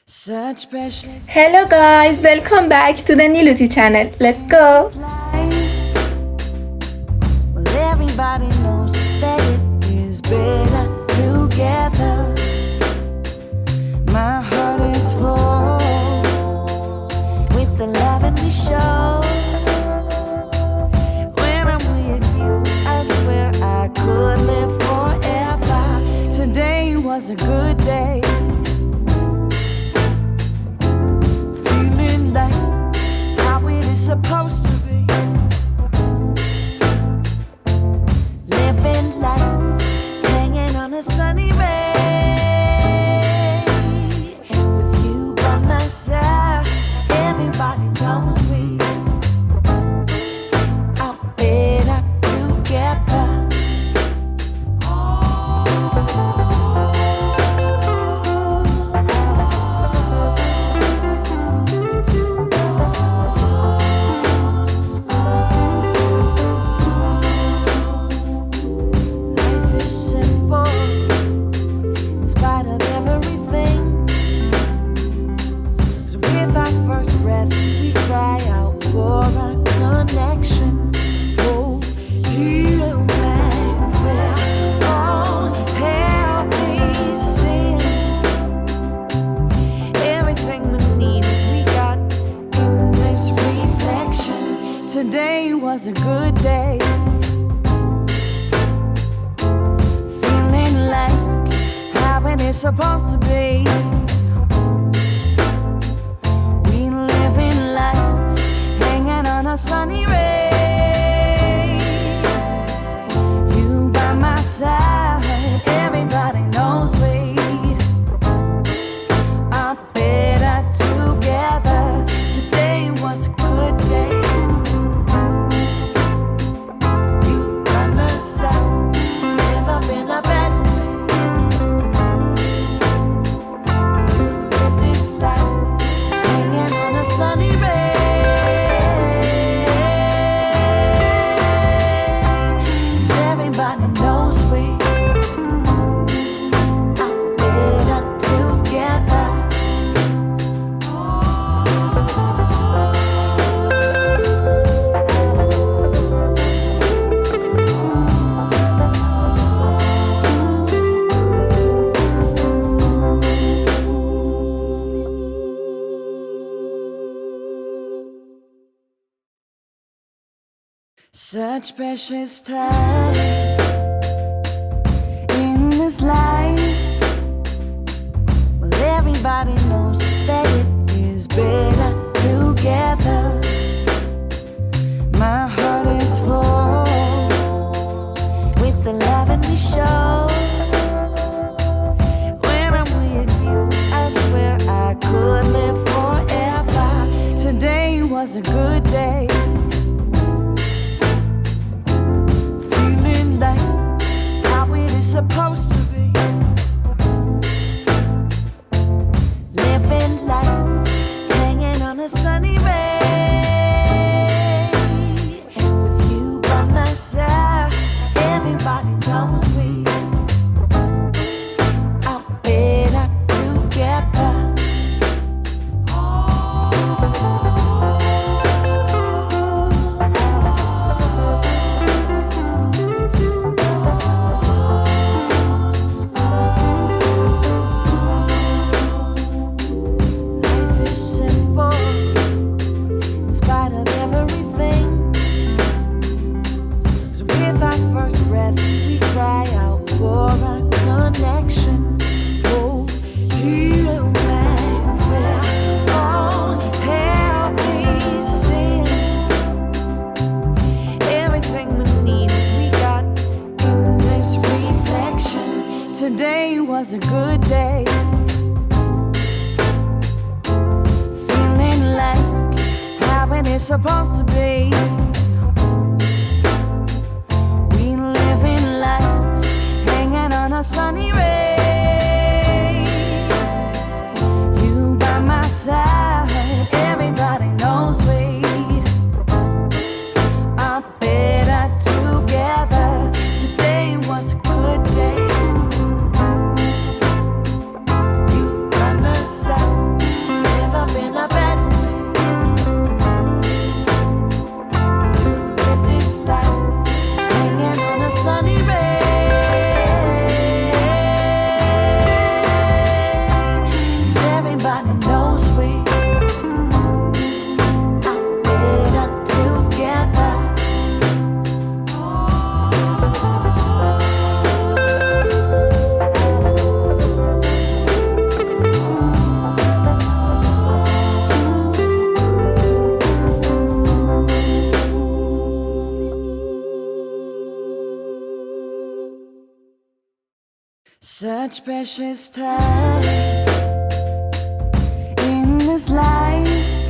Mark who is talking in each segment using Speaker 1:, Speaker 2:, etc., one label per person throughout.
Speaker 1: Such precious.
Speaker 2: Hello guys, welcome back to the Nilooty channel. Let's go.
Speaker 1: Well, everybody knows that it is better together. My heart is full with the love and we show. When I'm with you, I swear I could live forever. Today was a good day. Supposed to be living life, hanging on a sunny ray. With you by my side, everybody knows we are better together. Today was a good day. Feeling like how it is supposed to be. We live in life, hanging on a sunny ray. You by my side, everybody knows we are better together. Today was a good day. Such precious time in this life. Well, everybody knows that it is better together. My heart is full with the love and we show. When I'm with you, I swear I could live forever. Today was a good day. Supposed to be living life, hanging on a sunny ray. With you by my side, everybody knows we are better together. Today was a good day. Feeling like how it is supposed to be. We live in life, hanging on a sunny ray. You by my side, everybody knows we are better together. Today was a good day. You by my side. Such precious time in this life.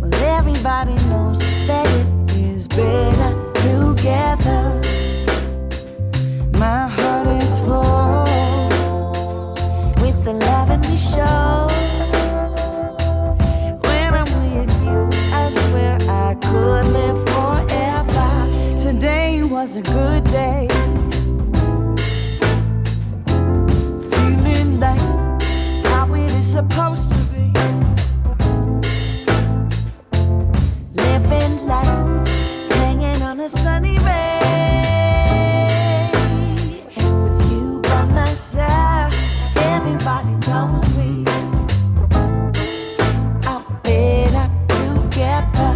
Speaker 1: Well, everybody knows that it is better together. My heart is full with the love and we show. When I'm with you, I swear I could live forever. Today was a good day. Feeling like how it is supposed to be. Living life, hanging on a sunny ray. With you by my side, everybody knows we are better together.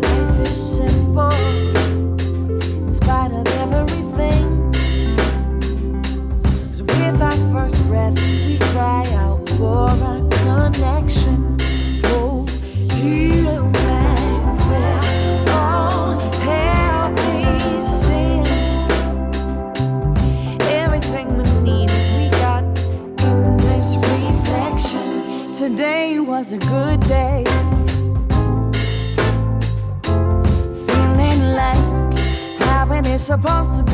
Speaker 1: Life is simple in spite of everything. 'Cause with our first breath, we cry out for a connection. Oh, you back there, oh, help me sing. Everything we need, we got in this reflection. Today was a good day. Feeling like how it is supposed to be.